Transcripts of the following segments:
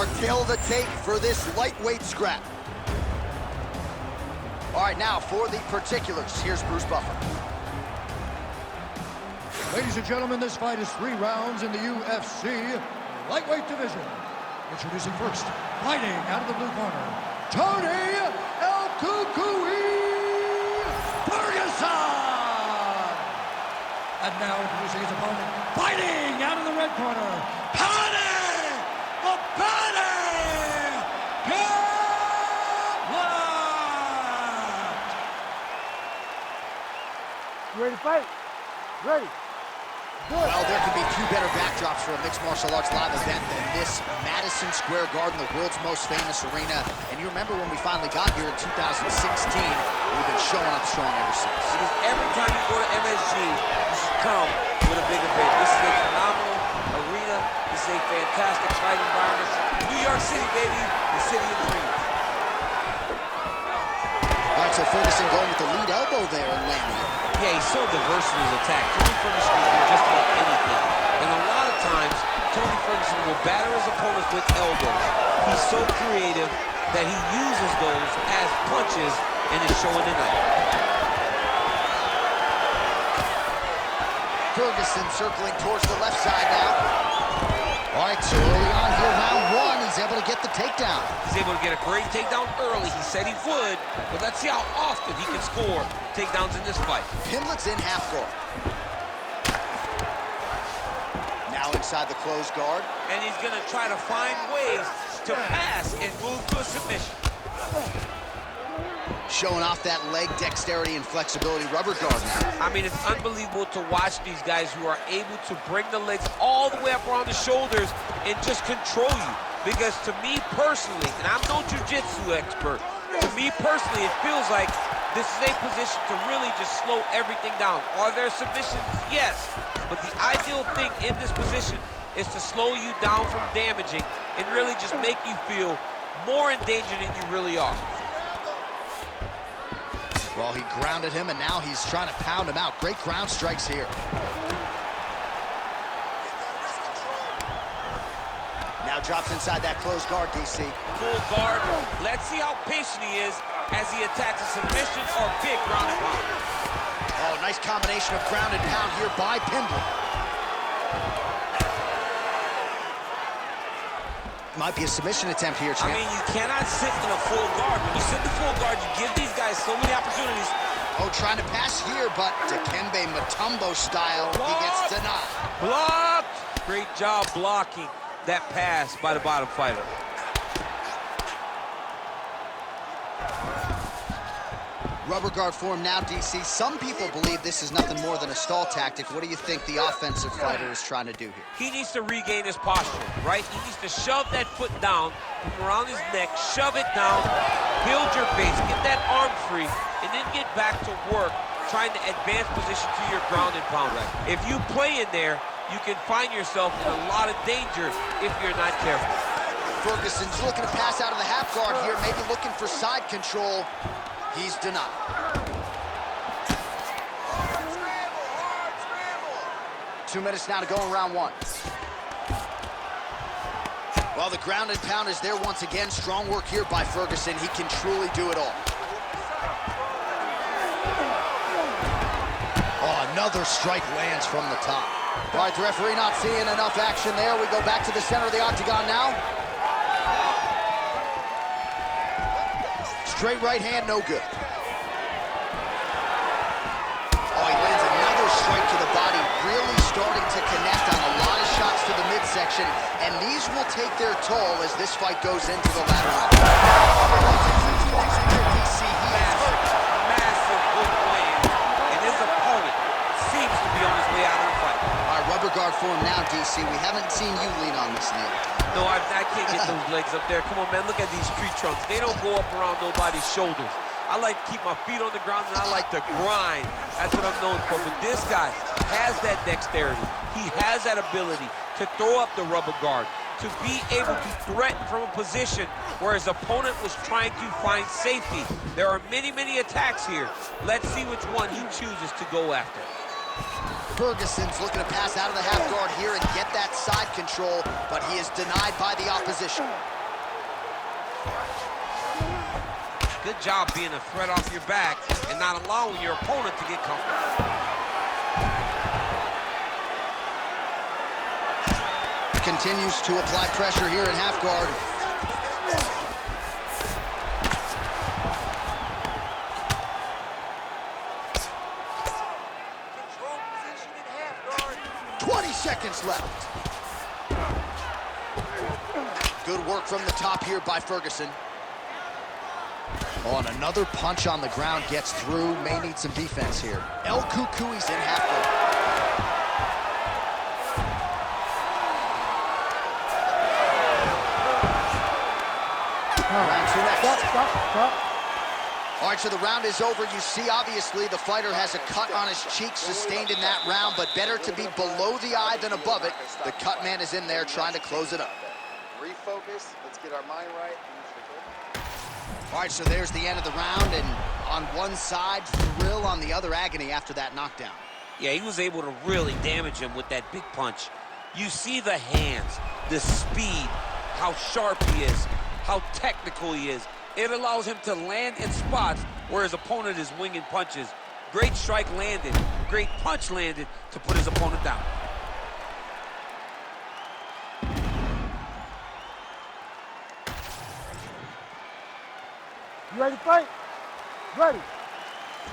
our tail of the tape for this lightweight scrap. All right, now for the particulars, here's Bruce Buffer. Ladies and gentlemen, this fight is 3 rounds in the UFC lightweight division. Introducing first, fighting out of the blue corner, Tony El Cucuy Ferguson! And now introducing his opponent, fighting out of the red corner, Paddy! The Paddy! Pimblett! You ready to fight? Ready. Good. Well, there can be few better backdrops for a mixed martial arts live event than this Madison Square Garden, the world's most famous arena. And you remember when we finally got here in 2016, we've been showing up strong ever since. Because every time you go to MSG, you should come with a big event. This is a phenomenal arena. This is a fantastic fight environment. New York City, baby, the city of dreams. All right, so Ferguson going with the lead elbow there and landing it. Yeah, he's so diverse in his attack. Tony Ferguson can do just about anything. And a lot of times, Tony Ferguson will batter his opponents with elbows. He's so creative that he uses those as punches and is showing tonight. Ferguson circling towards the left side now. All right, so early on here, round 1, he's able to get the takedown. He's able to get a great takedown early. He said he would, but let's see how often he can score takedowns in this fight. Pimblett's in half guard. Now inside the closed guard. And he's going to try to find ways to pass and move to a submission. Showing off that leg dexterity and flexibility, rubber guard now. I mean, it's unbelievable to watch these guys who are able to bring the legs all the way up around the shoulders and just control you. Because to me personally, and I'm no jiu-jitsu expert, to me personally, it feels like this is a position to really just slow everything down. Are there submissions? Yes. But the ideal thing in this position is to slow you down from damaging and really just make you feel more in danger than you really are. Well, he grounded him, and now he's trying to pound him out. Great ground strikes here. Now drops inside that closed guard, DC. Full guard. Let's see how patient he is as he attacks a submission or big ground and pound. Oh, nice combination of ground and pound here by Pimblett. Might be a submission attempt here, champ. I mean, you cannot sit in a full guard. When you sit in the full guard, you give these guys so many opportunities. Oh, trying to pass here, but Dikembe Mutombo style, he gets denied. Blocked! Great job blocking that pass by the bottom fighter. Rubber guard for him now, DC. Some people believe this is nothing more than a stall tactic. What do you think the offensive fighter is trying to do here? He needs to regain his posture, right? He needs to shove that foot down from around his neck, shove it down, build your base, get that arm free, and then get back to work trying to advance position to your ground and pound. If you play in there, you can find yourself in a lot of danger if you're not careful. Ferguson's looking to pass out of the half guard here, maybe looking for side control. He's denied. 2 minutes now to go in round 1. Well, the ground and pound is there once again. Strong work here by Ferguson. He can truly do it all. Oh, another strike lands from the top. All right, the referee not seeing enough action there. We go back to the center of the octagon now. Straight right hand, no good. Oh, he lands another strike to the body, really starting to connect on a lot of shots to the midsection, and these will take their toll as this fight goes into the latter round. Massive good plan, and his opponent seems to be on his way out of the fight. All right, rubber guard for him now, DC. We haven't seen you lean on this, Neil. No, I can't get those legs up there. Come on, man, look at these tree trunks. They don't go up around nobody's shoulders. I like to keep my feet on the ground, and I like to grind. That's what I'm known for. But this guy has that dexterity. He has that ability to throw up the rubber guard, to be able to threaten from a position where his opponent was trying to find safety. There are many, many attacks here. Let's see which one he chooses to go after. Ferguson's looking to pass out of the half guard here and get that side control, but he is denied by the opposition. Good job being a threat off your back and not allowing your opponent to get comfortable. Continues to apply pressure here in half guard. Control position in half guard. 20 seconds left. Good work from the top here by Ferguson. Oh, and another punch on the ground gets through. May need some defense here. El Cucuy's in half guard. Round two next. Stop. All right, so the round is over. You see, obviously, the fighter has a cut on his cheek sustained in that round, but better to be below the eye than above it. The cut man is in there trying to close it up. Refocus. Let's get our mind right. All right, so there's the end of the round, and on one side, thrill, on the other, agony after that knockdown. Yeah, he was able to really damage him with that big punch. You see the hands, the speed, how sharp he is, how technical he is. It allows him to land in spots where his opponent is winging punches. Great strike landed, great punch landed to put his opponent down. You ready to fight? Ready.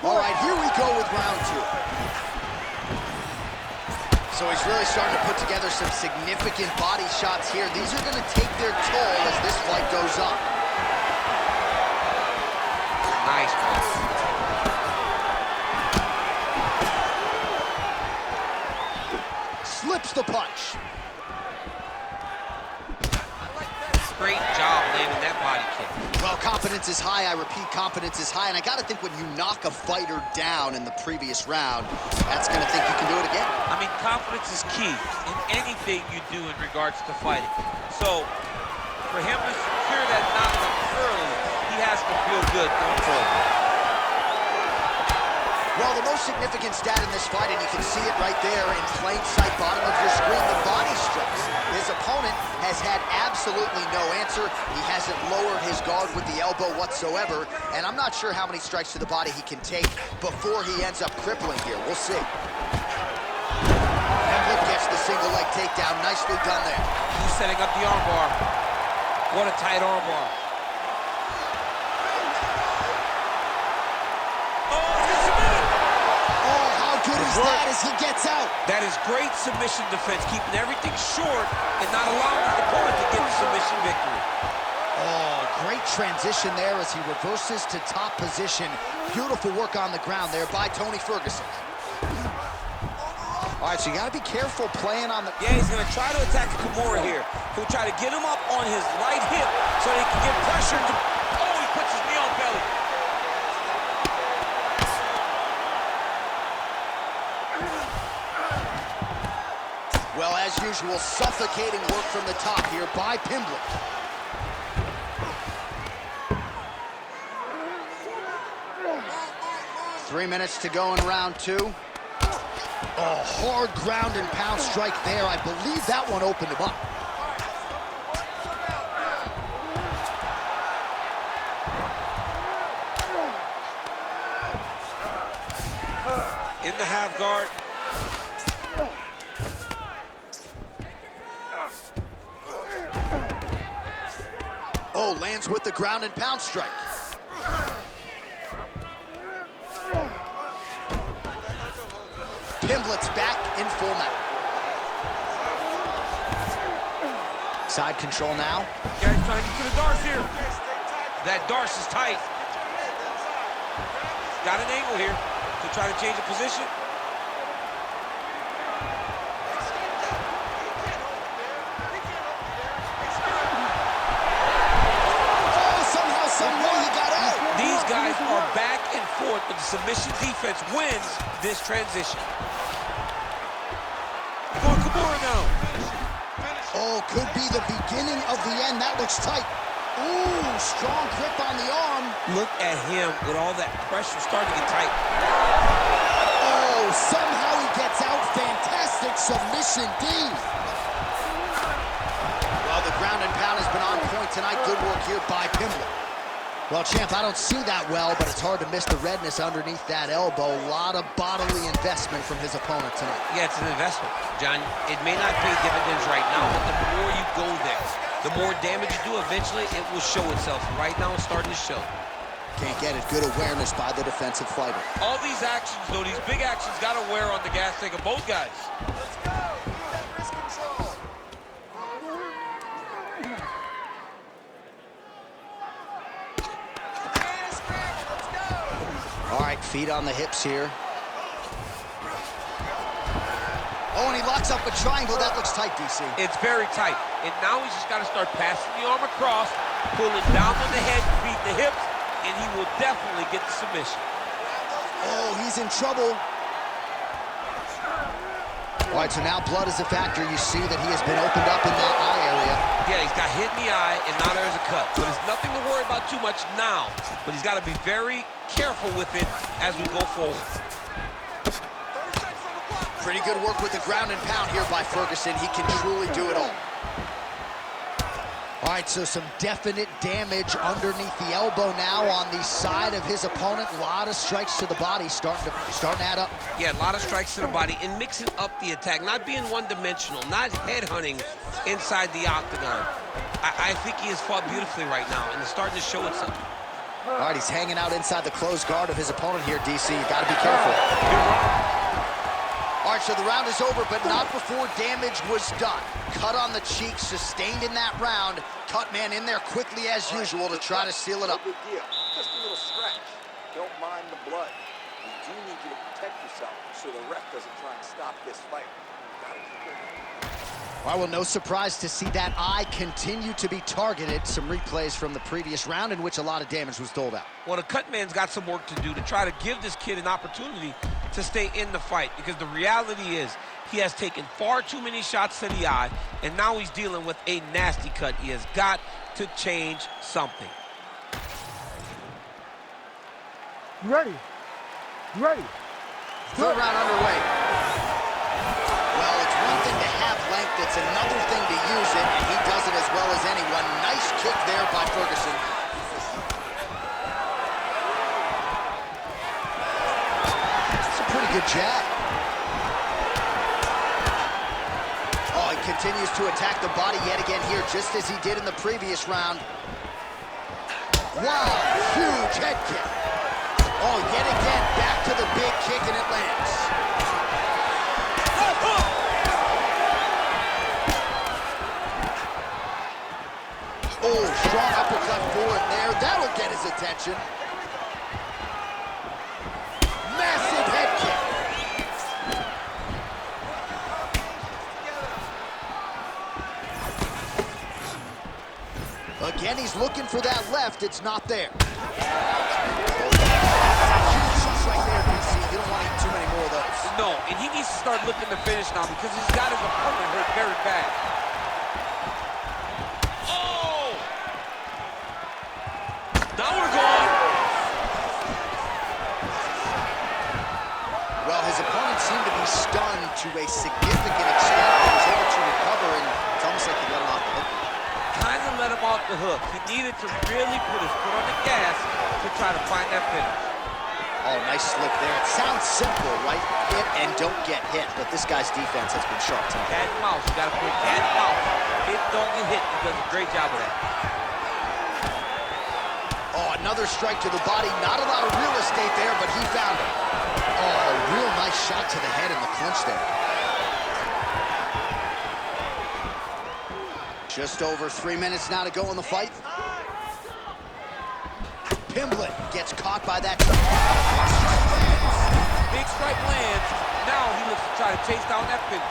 All right, here we go with round two. So he's really starting to put together some significant body shots here. These are going to take their toll as this fight goes on. Nice punch. Slips the punch. Great job landing that body kick. Well, confidence is high. I repeat, confidence is high. And I got to think when you knock a fighter down in the previous round, that's going to think you can do it again. I mean, confidence is key in anything you do in regards to fighting. So, for him to secure that knockout early, he has to feel good going forward. Well, the most significant stat in this fight, and you can see it right there in plain sight, bottom of your screen, the body strikes. His opponent has had absolutely no answer. He hasn't lowered his guard with the elbow whatsoever, and I'm not sure how many strikes to the body he can take before he ends up crippling here. We'll see. Pimblett gets the single leg takedown. Nicely done there. He's setting up the armbar. What a tight armbar. That as he gets out. That is great submission defense, keeping everything short and not allowing his opponent to get the submission victory. Oh, great transition there as he reverses to top position. Beautiful work on the ground there by Tony Ferguson. All right, so you got to be careful playing on the... Yeah, he's going to try to attack Kimura here. He'll try to get him up on his right hip so he can get pressure to... Oh, he puts his knee on belly. Well, as usual, suffocating work from the top here by Pimblett. Three minutes to go in round two. Oh, hard ground and pound strike there. I believe that one opened him up. In the half guard. Oh, lands with the ground and pound strike. Pimblett's back in full mount. Side control now. Yeah, he's trying to get to the darts here. That darts is tight. Got an angle here to try to change the position. These guys are back and forth, but the submission defense wins this transition. For Kimura now. Oh, could be the beginning of the end. That looks tight. Ooh, strong grip on the arm. Look at him with all that pressure starting to get tight. Oh, somehow he gets out. Fantastic submission, D. Well, the ground and pound has been on point tonight. Good work here by Pimblett. Well, champ, I don't see that well, but it's hard to miss the redness underneath that elbow. A lot of bodily investment from his opponent tonight. Yeah, it's an investment, John. It may not pay dividends right now, but the more you go there, the more damage you do, eventually it will show itself. Right now, it's starting to show. Can't get it. Good awareness by the defensive fighter. All these actions, though, these big actions got to wear on the gas tank of both guys. Let's go. Use that wrist control. All right, feet on the hips here. Oh, and he locks up a triangle. That looks tight, DC. It's very tight. And now he's just got to start passing the arm across, pulling down on the head, beat the hips, and he will definitely get the submission. Oh, he's in trouble. All right, so now blood is a factor. You see that he has been opened up in that eye area. Yeah, he's got hit in the eye, and now there's a cut. So there's nothing to worry about too much now, but he's got to be very careful with it as we go forward. Pretty good work with the ground and pound here by Ferguson. He can truly do it all. All right, so some definite damage underneath the elbow now on the side of his opponent. A lot of strikes to the body starting to add up. Yeah, a lot of strikes to the body and mixing up the attack, not being one-dimensional, not headhunting inside the octagon. I think he has fought beautifully right now, and it's starting to show itself. All right, he's hanging out inside the closed guard of his opponent here, DC. You got to be careful. All right, so the round is over, but not before damage was done. Cut on the cheek, sustained in that round. Cut man in there quickly as usual to try to seal it up. No big deal. Just a little scratch. Don't mind the blood. We do need you to protect yourself so the ref doesn't try and stop this fight. Gotta keep it. Well, no surprise to see that eye continue to be targeted. Some replays from the previous round in which a lot of damage was doled out. Well, the cut man's got some work to do to try to give this kid an opportunity to stay in the fight, because the reality is he has taken far too many shots to the eye, and now he's dealing with a nasty cut. He has got to change something. You ready? You ready? Third round underway. Well, it's one thing to have length, it's another thing to use it, and he does it as well as anyone. Nice kick there by Ferguson. It's a pretty good jab. Oh, he continues to attack the body yet again here, just as he did in the previous round. Wow, huge head kick. Oh, yet again, back to the big kick, and it lands. Oh, strong uppercut forward there. That'll get his attention. Massive head kick. Again, he's looking for that left. It's not there. Huge shots right there, DC. You don't want to eat too many more of those. No, and he needs to start looking to finish now, because he's got his opponent hurt very bad. Oh! Now we're going. Well, his opponent seemed to be stunned to a significant extent. He was able to recover, and it's almost like he let him off the hook. Kind of let him off the hook. He needed to really put his foot on the gas to try to find that finish. Oh, nice slip there. It sounds simple, right? Hit and don't get hit, but this guy's defense has been sharp tonight. Cat and mouse. You got to play cat and mouse. Hit, don't get hit. He does a great job of that. Oh, another strike to the body. Not a lot of real estate there, but he found it. Oh, a real nice shot to the head in the clinch there. Just over 3 minutes now to go in the fight. Pimblett gets caught by that strike. Big strike lands. Now he looks to try to chase down that finish.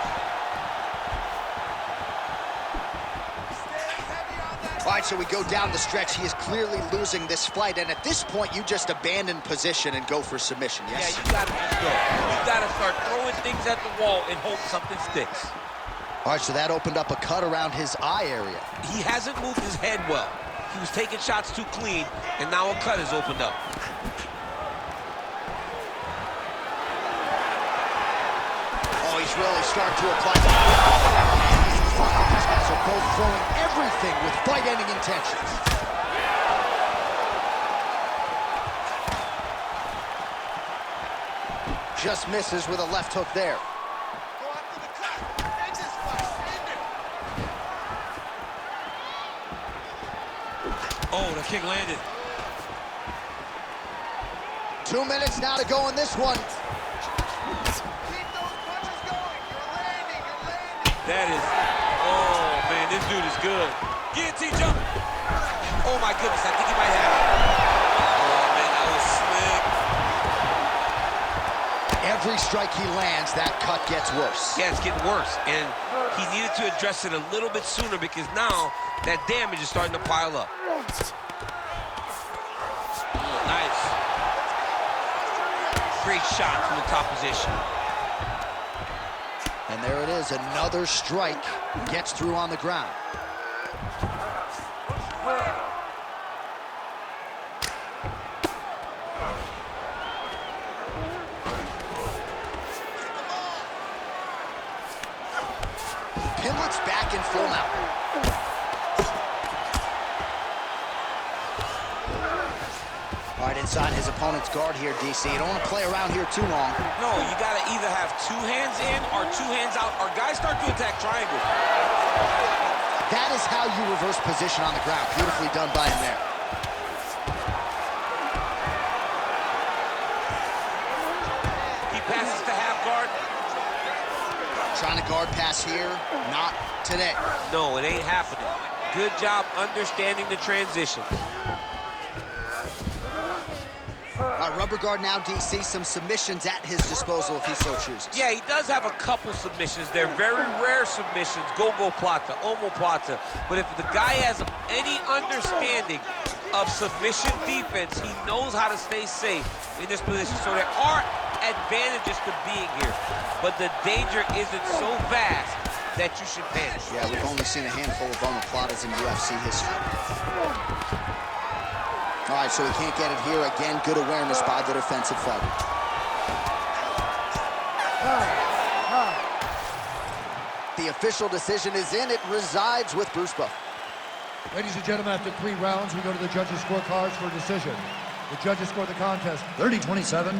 All right, so we go down the stretch. He is clearly losing this fight, and at this point, you just abandon position and go for submission, yes? Yeah, you got to just go. You got to start throwing things at the wall and hope something sticks. All right, so that opened up a cut around his eye area. He hasn't moved his head well. He was taking shots too clean, and now a cut has opened up. Oh, he's really start to apply the these guys are both throwing everything with fight-ending intentions. Just misses with a left hook there. Go after the cut. End this fight. End it. Oh, the kick landed. 2 minutes now to go in this one. Keep those punches going. You're landing. You're landing. That is, oh man, this dude is good. Guillotine jump. Oh my goodness, I think he might have it. Oh man, that was slick. Every strike he lands, that cut gets worse. Yeah, it's getting worse, and he needed to address it a little bit sooner because now that damage is starting to pile up. Nice. Great shot from the top position. And there it is, another strike gets through on the ground. Pimblett's back in full mount. All right, inside his opponent's guard here, DC. You don't want to play around here too long. No, you got to either have 2 hands in or 2 hands out, or guys start to attack triangle. That is how you reverse position on the ground. Beautifully done by him there. He passes to half guard. Trying to guard pass here, not today. No, it ain't happening. Good job understanding the transition. All right, rubber guard now, DC. Some submissions at his disposal if he so chooses. Yeah, he does have a couple submissions. They're very rare submissions, go-go plata, omoplata. But if the guy has any understanding of submission defense, he knows how to stay safe in this position. So there are advantages to being here, but the danger isn't so vast that you should panic. Yeah, we've only seen a handful of omoplatas in UFC history. All right, so he can't get it here. Again, good awareness by the defensive fighter. The official decision is in. It resides with Bruce Buff. Ladies and gentlemen, after 3 rounds, we go to the judges' scorecards for a decision. The judges scored the contest 30-27,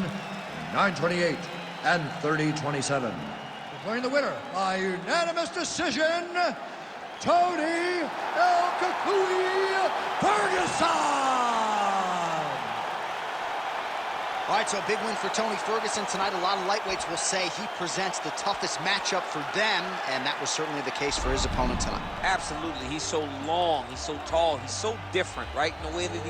9-28, and 30-27. Declaring the winner by unanimous decision, Tony El Kukui Ferguson! All right, so a big win for Tony Ferguson tonight. A lot of lightweights will say he presents the toughest matchup for them, and that was certainly the case for his opponent tonight. Absolutely. He's so long, he's so tall, he's so different, right? In the way that he